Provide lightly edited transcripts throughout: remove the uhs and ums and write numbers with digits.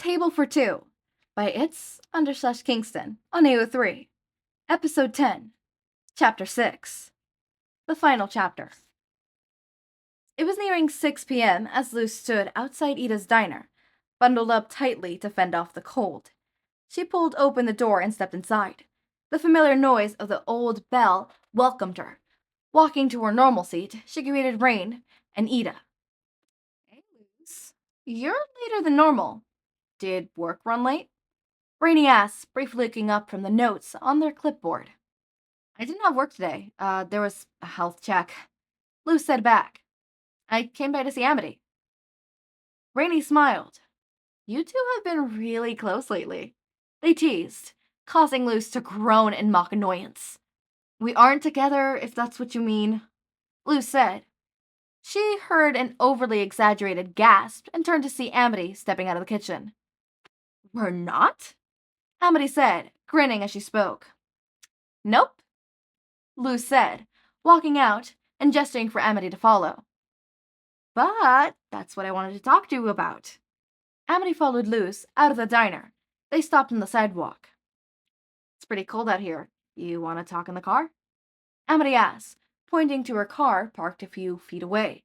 Table for Two by It's_Kingston on AO3. Episode 10, Chapter 6. The final chapter. It was nearing 6 p.m. as Luz stood outside Ida's diner, bundled up tightly to fend off the cold. She pulled open the door and stepped inside. The familiar noise of the old bell welcomed her. Walking to her normal seat, she greeted Rain and Ida. "Hey, Luz. You're later than normal. Did work run late?" Rainey asked, briefly looking up from the notes on their clipboard. "I didn't have work today. There was a health check." Luz said back. "I came by to see Amity." Rainey smiled. "You two have been really close lately," they teased, causing Luz to groan in mock annoyance. "We aren't together, if that's what you mean," Luz said. She heard an overly exaggerated gasp and turned to see Amity stepping out of the kitchen. "We're not?" Amity said, grinning as she spoke. "Nope," Luz said, walking out and gesturing for Amity to follow. "But that's what I wanted to talk to you about." Amity followed Luz out of the diner. They stopped on the sidewalk. "It's pretty cold out here. You want to talk in the car?" Amity asked, pointing to her car parked a few feet away.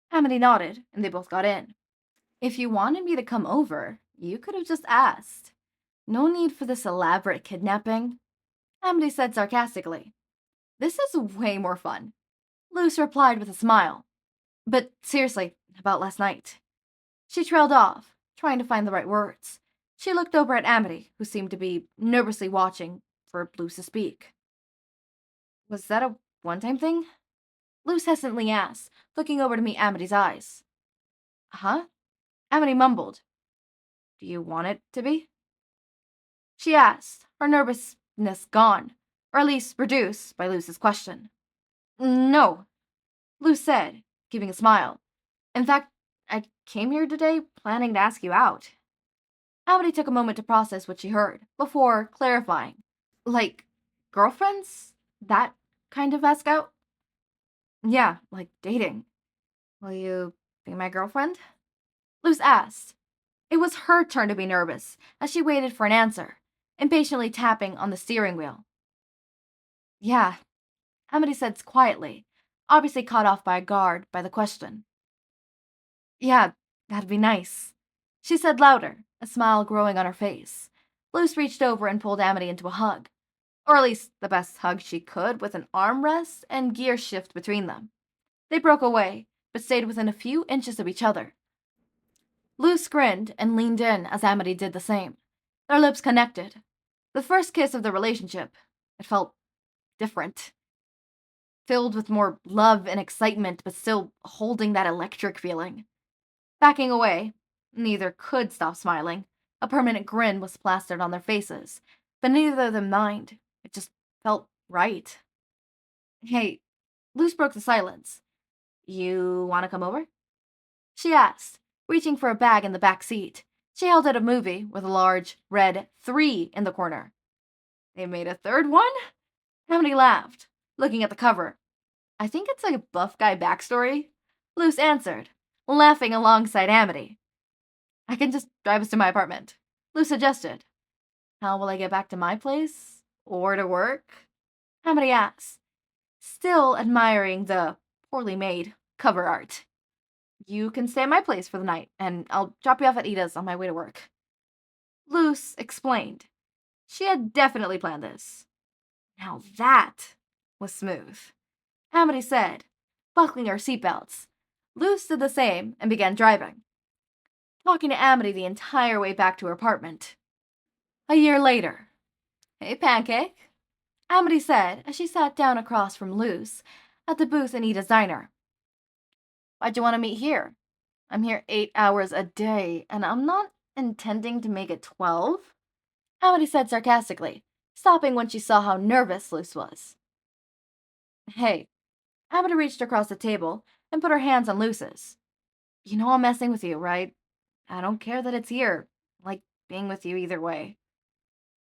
Amity nodded, and they both got in. "If you wanted me to come over, you could have just asked. No need for this elaborate kidnapping," Amity said sarcastically. "This is way more fun," Luz replied with a smile. "But seriously, about last night." She trailed off, trying to find the right words. She looked over at Amity, who seemed to be nervously watching for Luz to speak. "Was that a one-time thing?" Luz hesitantly asked, looking over to meet Amity's eyes. "Huh?" Amity mumbled. "Do you want it to be?" she asked, her nervousness gone, or at least reduced by Luz's question. "No," Luz said, giving a smile. "In fact, I came here today planning to ask you out." Amity took a moment to process what she heard, before clarifying. "Like, girlfriends? That kind of ask out?" "Yeah, like dating. Will you be my girlfriend?" Luz asked. It was her turn to be nervous, as she waited for an answer, impatiently tapping on the steering wheel. "Yeah," Amity said quietly, obviously caught off by guard by the question. "Yeah, that'd be nice," she said louder, a smile growing on her face. Luz reached over and pulled Amity into a hug, or at least the best hug she could, with an arm rest and gear shift between them. They broke away, but stayed within a few inches of each other. Luz grinned and leaned in as Amity did the same. Their lips connected. The first kiss of the relationship. It felt different. Filled with more love and excitement, but still holding that electric feeling. Backing away, neither could stop smiling. A permanent grin was plastered on their faces, but neither of them minded. It just felt right. "Hey," Luz broke the silence. "You want to come over?" she asked, reaching for a bag in the back seat. She held out a movie with a large, red 3 in the corner. "They made a third one?" Amity laughed, looking at the cover. "I think it's a buff guy backstory," Luz answered, laughing alongside Amity. "I can just drive us to my apartment," Luz suggested. "How will I get back to my place? Or to work?" Amity asked, still admiring the poorly made cover art. "You can stay at my place for the night, and I'll drop you off at Ida's on my way to work," Luz explained. She had definitely planned this. Now that was smooth, Amity said, buckling her seatbelts. Luz did the same and began driving, talking to Amity the entire way back to her apartment. A year later. "Hey, Pancake," Amity said as she sat down across from Luz at the booth in Ida's diner. "Why'd you want to meet here? I'm here 8 hours a day, and I'm not intending to make it 12, Amity said sarcastically, stopping when she saw how nervous Luz was. "Hey," Amity reached across the table and put her hands on Luz's. "You know I'm messing with you, right? I don't care that it's here. I like being with you either way."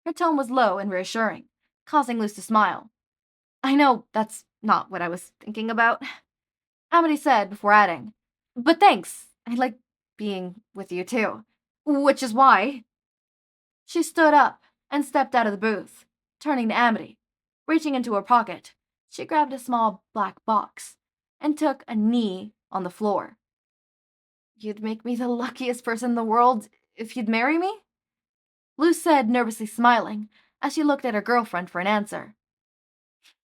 Her tone was low and reassuring, causing Luz to smile. "I know that's not what I was thinking about," Amity said before adding. "But thanks. I like being with you too. Which is why. She stood up and stepped out of the booth, turning to Amity. Reaching into her pocket, she grabbed a small black box and took a knee on the floor. You'd make me the luckiest person in the world if you'd marry me? Luz said, nervously smiling, as she looked at her girlfriend for an answer.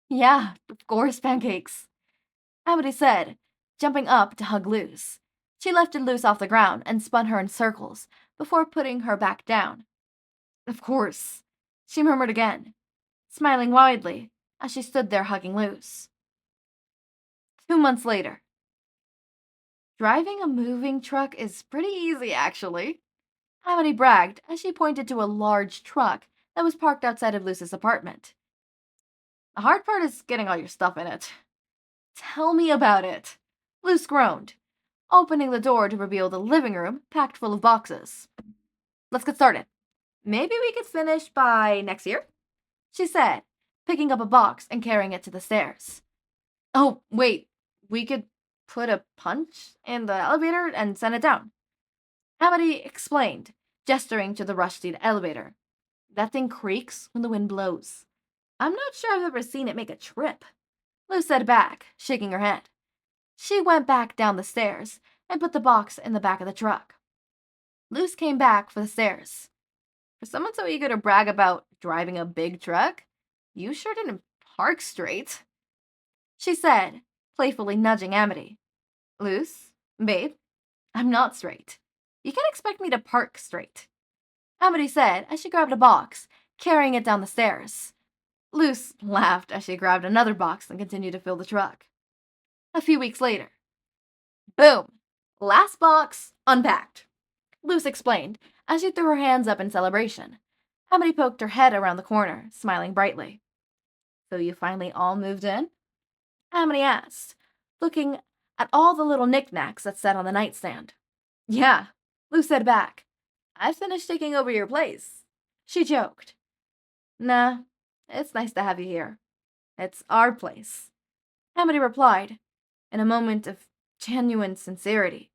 Yeah, of course, pancakes. Amity said, jumping up to hug Luz. She lifted Luz off the ground and spun her in circles before putting her back down. Of course, she murmured again, smiling widely as she stood there hugging Luz. 2 months later. Driving a moving truck is pretty easy, actually. Amity bragged as she pointed to a large truck that was parked outside of Luz's apartment. The hard part is getting all your stuff in it. Tell me about it, Luz groaned, opening the door to reveal the living room packed full of boxes. Let's get started. Maybe we could finish by next year, she said, picking up a box and carrying it to the stairs. Oh, wait, we could put a punch in the elevator and send it down, Amity explained, gesturing to the rush-seat elevator. That thing creaks when the wind blows. I'm not sure I've ever seen it make a trip, Luz said back, shaking her head. She went back down the stairs and put the box in the back of the truck. Luz came back for the stairs. For someone so eager to brag about driving a big truck, you sure didn't park straight, she said, playfully nudging Amity. Luz, babe, I'm not straight. You can't expect me to park straight, Amity said as she grabbed a box, carrying it down the stairs. Luz laughed as she grabbed another box and continued to fill the truck. A few weeks later. Boom! Last box unpacked, Luz explained as she threw her hands up in celebration. Amity poked her head around the corner, smiling brightly. So you finally all moved in? Amity asked, looking at all the little knickknacks that sat on the nightstand. Yeah, Luz said back. I finished taking over your place, she joked. Nah, it's nice to have you here. It's our place, Amity replied, in a moment of genuine sincerity.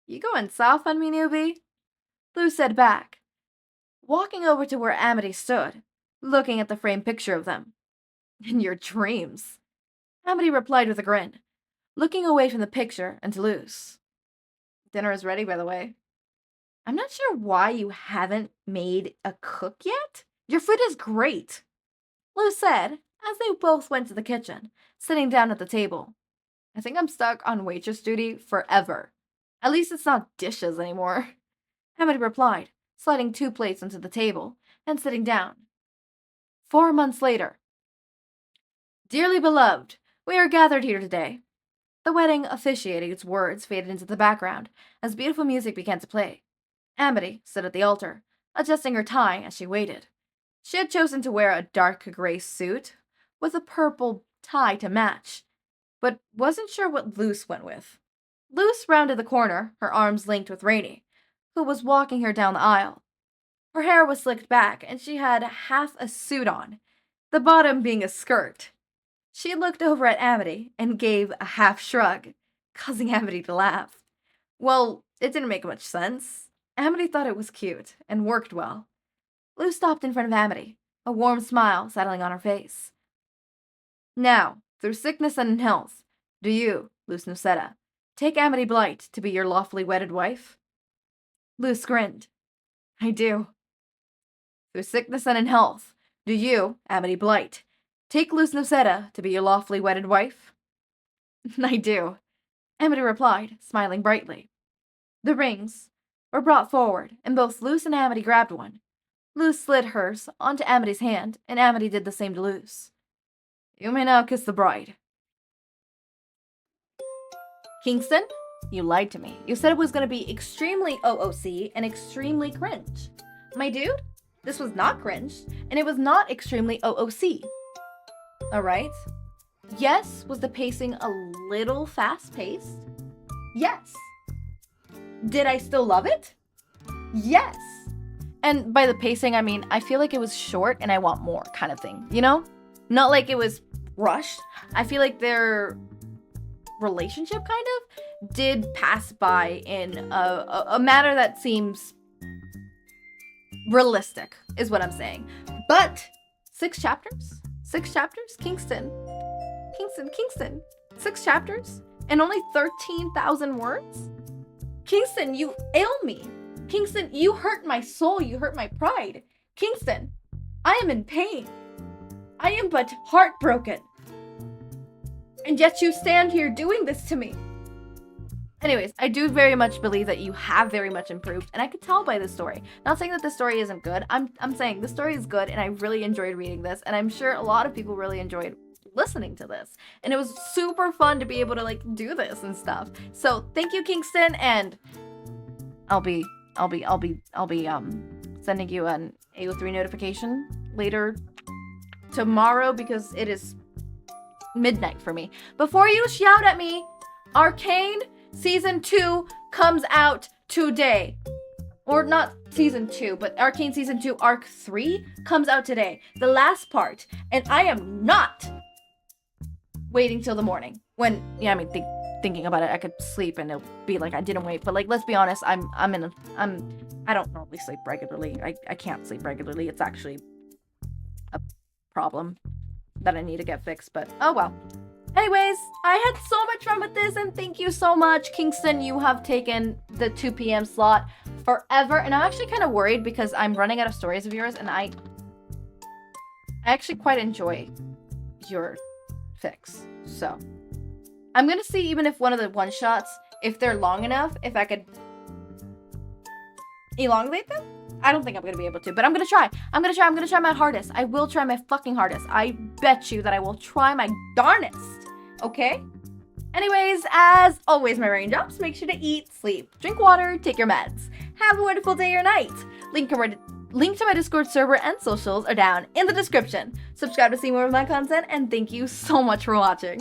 You going soft on me, newbie? Luz said back, walking over to where Amity stood, looking at the framed picture of them. In your dreams, Amity replied with a grin, looking away from the picture and to Luz. Dinner is ready, by the way. I'm not sure why you haven't made a cook yet. Your food is great, Luz said as they both went to the kitchen, sitting down at the table. I think I'm stuck on waitress duty forever. At least it's not dishes anymore, Amity replied, sliding 2 plates onto the table and sitting down. 4 months later. Dearly beloved, we are gathered here today. The wedding officiating's words faded into the background as beautiful music began to play. Amity stood at the altar, adjusting her tie as she waited. She had chosen to wear a dark gray suit with a purple tie to match, but wasn't sure what Luz went with. Luz rounded the corner, her arms linked with Rainey, who was walking her down the aisle. Her hair was slicked back, and she had half a suit on, the bottom being a skirt. She looked over at Amity and gave a half shrug, causing Amity to laugh. Well, it didn't make much sense. Amity thought it was cute and worked well. Luz stopped in front of Amity, a warm smile settling on her face. Now, through sickness and in health, do you, Luz Noceda, take Amity Blight to be your lawfully wedded wife? Luz grinned. I do. Through sickness and in health, do you, Amity Blight, take Luz Noceda to be your lawfully wedded wife? I do, Amity replied, smiling brightly. The rings were brought forward, and both Luz and Amity grabbed one. Luz slid hers onto Amity's hand, and Amity did the same to Luz. You may now kiss the bride. Kingston, you lied to me. You said it was going to be extremely OOC and extremely cringe. My dude, this was not cringe, and it was not extremely OOC. Alright? Yes, was the pacing a little fast-paced? Yes. Did I still love it? Yes. And by the pacing, I mean, I feel like it was short and I want more kind of thing, you know? Not like it was rushed. I feel like their relationship kind of did pass by in a manner that seems realistic, is what I'm saying. But 6 chapters? 6 chapters? Kingston. 6 chapters? And only 13,000 words? Kingston, you ail me. Kingston, you hurt my soul. You hurt my pride. Kingston, I am in pain. I am but heartbroken. And yet you stand here doing this to me. Anyways, I do very much believe that you have very much improved, and I could tell by this story. Not saying that the story isn't good. I'm saying the story is good, and I really enjoyed reading this, and I'm sure a lot of people really enjoyed listening to this. And it was super fun to be able to like do this and stuff. So thank you, Kingston, and I'll be sending you an AO3 notification later tomorrow because it is midnight for me. Before you shout at me, Arcane Season 2 comes out today. Or not Season 2, but Arcane Season 2 Arc 3 comes out today. The last part. And I am not waiting till the morning. When, yeah, I mean, thinking about it, I could sleep and it'll be like I didn't wait. But like, let's be honest, I don't normally sleep regularly. I can't sleep regularly. It's actually a problem that I need to get fixed, but oh well. Anyways, I had so much fun with this, and thank you so much, Kingston. You have taken the 2 p.m. slot forever, and I'm actually kind of worried because I'm running out of stories of yours, and I actually quite enjoy your fix. So I'm gonna see even if one of the one-shots, if they're long enough, if I could elongate them. I don't think I'm gonna be able to, but I'm gonna try. I'm gonna try my hardest. I will try my fucking hardest. I bet you that I will try my darnest. Okay? Anyways, as always, my raindrops, make sure to eat, sleep, drink water, take your meds. Have a wonderful day or night. Link to my Discord server and socials are down in the description. Subscribe to see more of my content, and thank you so much for watching.